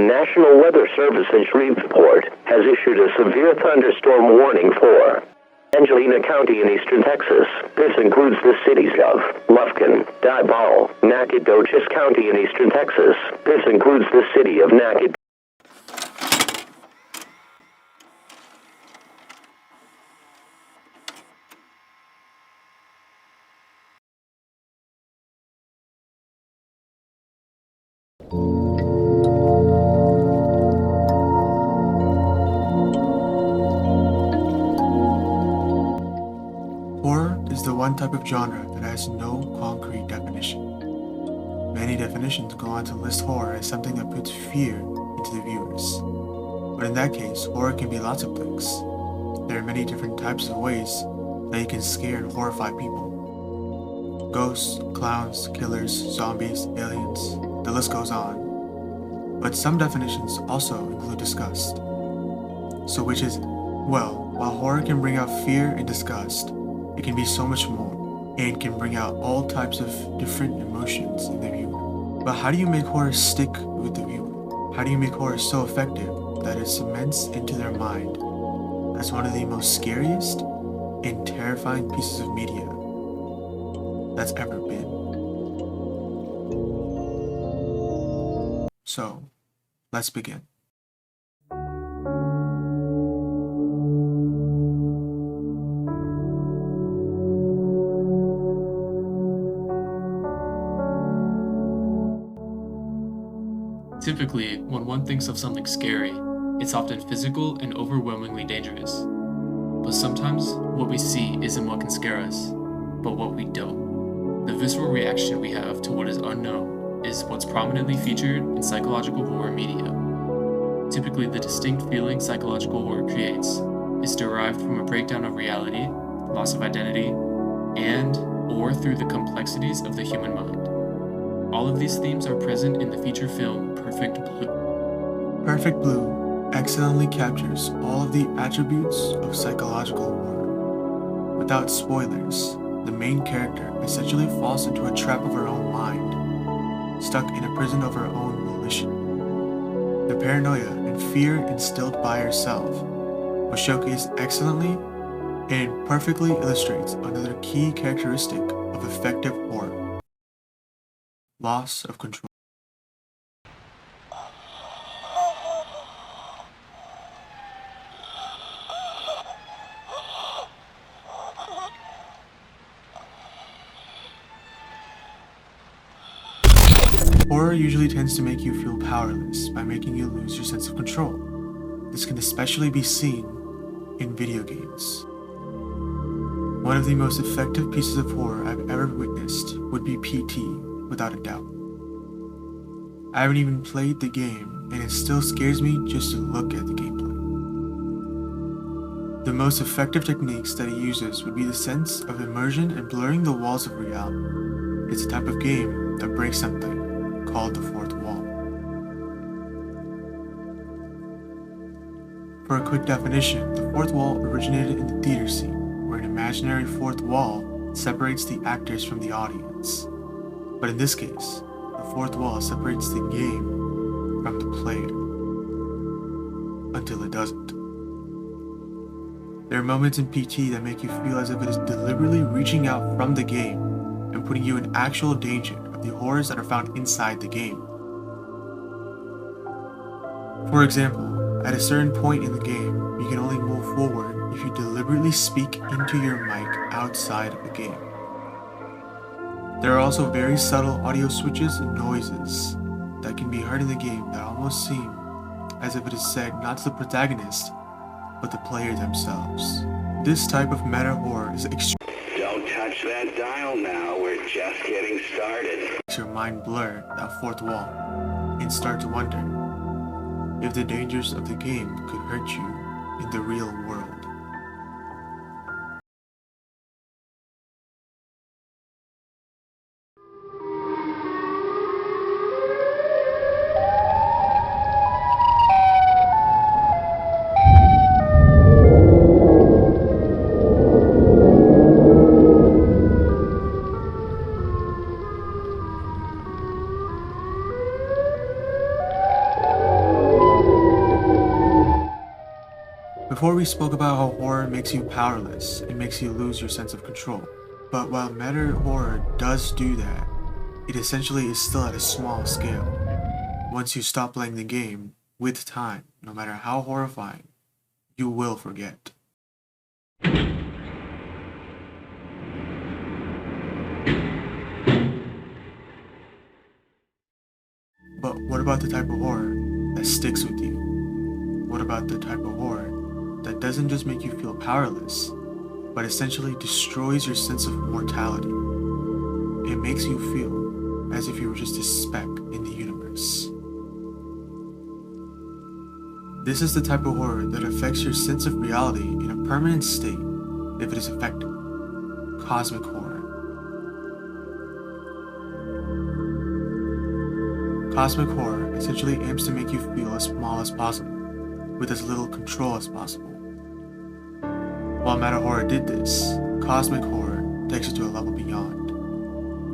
National Weather Service in Shreveport has issued a severe thunderstorm warning for Angelina County in eastern Texas. This includes the cities of Lufkin, Diboll, Nacogdoches County in eastern Texas. This includes the city of Nacogdoches. Horror is the one type of genre that has no concrete definition. Many definitions go on to list horror as something that puts fear into the viewers. But in that case, horror can be lots of things. There are many different types of ways that you can scare and horrify people. Ghosts, clowns, killers, zombies, aliens, the list goes on. But some definitions also include disgust. So which is it? Well, while horror can bring out fear and disgust, it can be so much more, and can bring out all types of different emotions in the viewer. But how do you make horror stick with the viewer? How do you make horror so effective that it cements into their mind as one of the most scariest and terrifying pieces of media that's ever been? So, let's begin. Typically, when one thinks of something scary, it's often physical and overwhelmingly dangerous. But sometimes, what we see isn't what can scare us, but what we don't. The visceral reaction we have to what is unknown is what's prominently featured in psychological horror media. Typically, the distinct feeling psychological horror creates is derived from a breakdown of reality, loss of identity, and/or through the complexities of the human mind. All of these themes are present in the feature film Perfect Blue. Perfect Blue excellently captures all of the attributes of psychological horror. Without spoilers, the main character essentially falls into a trap of her own mind, stuck in a prison of her own volition. The paranoia and fear instilled by herself was showcased excellently and perfectly illustrates another key characteristic of effective horror: loss of control. Horror usually tends to make you feel powerless by making you lose your sense of control. This can especially be seen in video games. One of the most effective pieces of horror I've ever witnessed would be PT, without a doubt. I haven't even played the game, and it still scares me just to look at the gameplay. The most effective techniques that it uses would be the sense of immersion and blurring the walls of reality. It's a type of game that breaks something called the fourth wall. For a quick definition, the fourth wall originated in the theater scene, where an imaginary fourth wall separates the actors from the audience. But in this case, the fourth wall separates the game from the player, until it doesn't. There are moments in PT that make you feel as if it is deliberately reaching out from the game and putting you in actual danger of the horrors that are found inside the game. For example, at a certain point in the game, you can only move forward if you deliberately speak into your mic outside of the game. There are also very subtle audio switches and noises that can be heard in the game that almost seem as if it is said not to the protagonist, but the player themselves. This type of meta horror is Don't touch that dial now, we're just getting started. Makes your mind blur that fourth wall and start to wonder if the dangers of the game could hurt you in the real world. Before we spoke about how horror makes you powerless, it makes you lose your sense of control. But while meta horror does do that, it essentially is still at a small scale. Once you stop playing the game, with time, no matter how horrifying, you will forget. But what about the type of horror that sticks with you? What about the type of horror that doesn't just make you feel powerless, but essentially destroys your sense of mortality? It makes you feel as if you were just a speck in the universe. This is the type of horror that affects your sense of reality in a permanent state if it is effective. Cosmic horror. Cosmic horror essentially aims to make you feel as small as possible, with as little control as possible. While meta horror did this, cosmic horror takes it to a level beyond.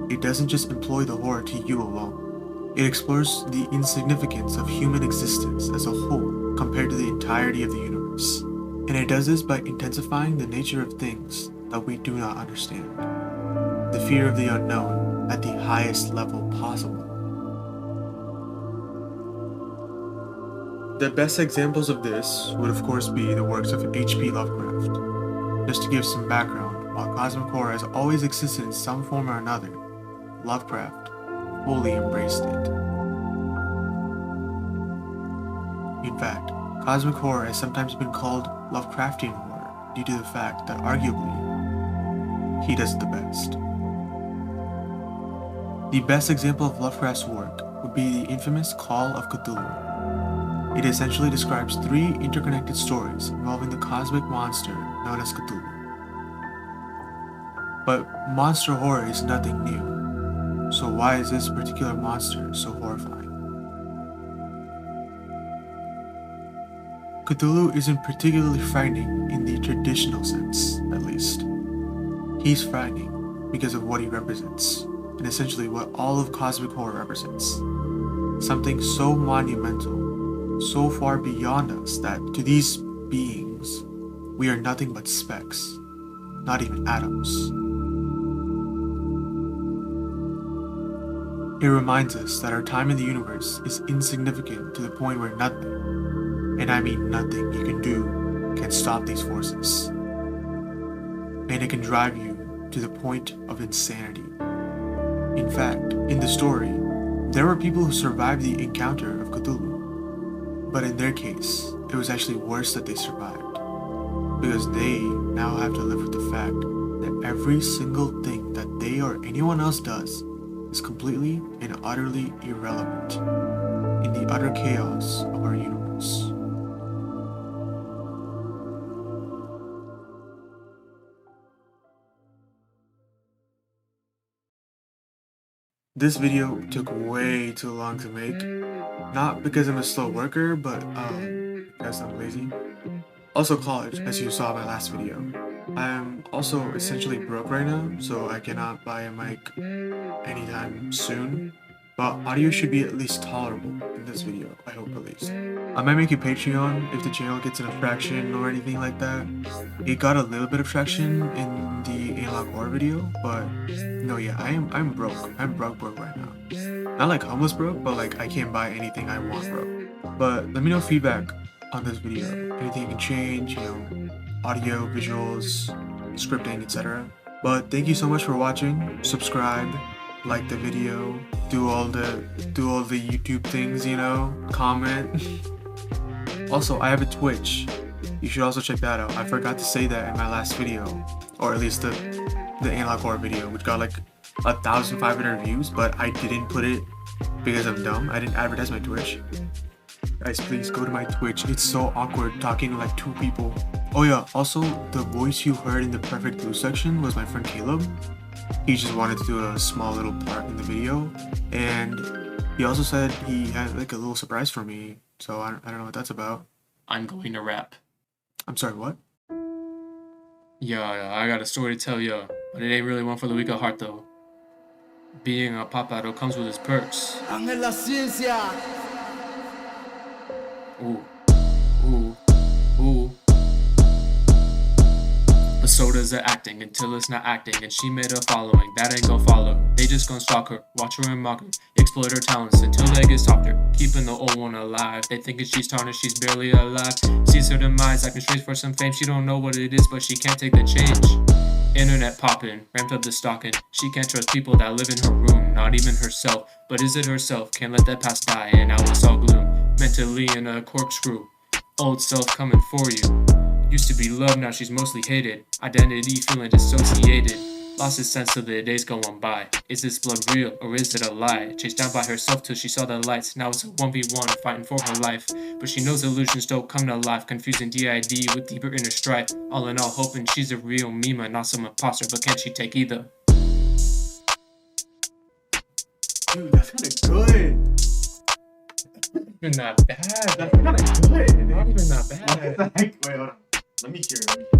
It doesn't just employ the horror to you alone. It explores the insignificance of human existence as a whole compared to the entirety of the universe. And it does this by intensifying the nature of things that we do not understand. The fear of the unknown at the highest level possible. The best examples of this would of course be the works of H.P. Lovecraft. Just to give some background, while cosmic horror has always existed in some form or another, Lovecraft fully embraced it. In fact, cosmic horror has sometimes been called Lovecraftian horror due to the fact that arguably, he does it the best. The best example of Lovecraft's work would be the infamous Call of Cthulhu. It essentially describes 3 interconnected stories involving the cosmic monster known as Cthulhu. But monster horror is nothing new, so why is this particular monster so horrifying? Cthulhu isn't particularly frightening in the traditional sense, at least. He's frightening because of what he represents, and essentially what all of cosmic horror represents. Something so monumental, so far beyond us that to these beings, we are nothing but specks, not even atoms. It reminds us that our time in the universe is insignificant to the point where nothing, and I mean nothing you can do, can stop these forces. And it can drive you to the point of insanity. In fact, in the story, there were people who survived the encounter of Cthulhu. But in their case, it was actually worse that they survived, because they now have to live with the fact that every single thing that they or anyone else does is completely and utterly irrelevant in the utter chaos of our universe. This video took way too long to make. Not because I'm a slow worker, but because I'm lazy. Also college, as you saw in my last video. I'm also essentially broke right now, so I cannot buy a mic anytime soon. But audio should be at least tolerable in this video, I hope at least. I might make a Patreon if the channel gets enough traction or anything like that. It got a little bit of traction in the analog horror video, but no, yeah, I'm broke. I'm broke right now. Not like homeless broke, but like I can't buy anything I want broke. But let me know feedback on this video. Anything you can change, you know, audio, visuals, scripting, etc. But thank you so much for watching. Subscribe, like the video, do all the YouTube things, you know, comment. Also, I have a Twitch. You should also check that out. I forgot to say that in my last video, or at least the analog horror video, which got like 1,500 views, but I didn't put it because I'm dumb. I didn't advertise my Twitch. Guys, please go to my Twitch. It's so awkward talking to like 2 people. Oh yeah, also the voice you heard in the Perfect Blue section was my friend Caleb. He just wanted to do a small little part in the video, and he also said he had like a little surprise for me, so I don't know what that's about. I'm going to rap. I'm sorry, what? Yeah, I got a story to tell ya, but it ain't really one for the weak of heart though. Being a papado comes with its perks. Ángel la ciencia. Ooh, ooh, ooh. So does the acting until it's not acting, and she made a following that ain't gon' follow. They just gon' stalk her, watch her and mock her, exploit her talents until they get softer, keeping the old one alive. They thinking she's tarnished, she's barely alive. Sees her demise, acting straight for some fame. She don't know what it is, but she can't take the change. Internet poppin', ramped up the stalking. She can't trust people that live in her room, not even herself. But is it herself? Can't let that past die, and now it's all gloom. Mentally in a corkscrew, old self coming for you. Used to be loved, now she's mostly hated. Identity feeling dissociated. Lost his sense of the days going by. Is this blood real or is it a lie? Chased down by herself till she saw the lights. Now it's a 1v1 fighting for her life. But she knows illusions don't come to life. Confusing DID with deeper inner strife. All in all, hoping she's a real Mima, not some imposter. But can she take either? Dude, that's kind of good. Even not bad. That's kind of good. Not even that bad. Wait, hold on. Let me hear it.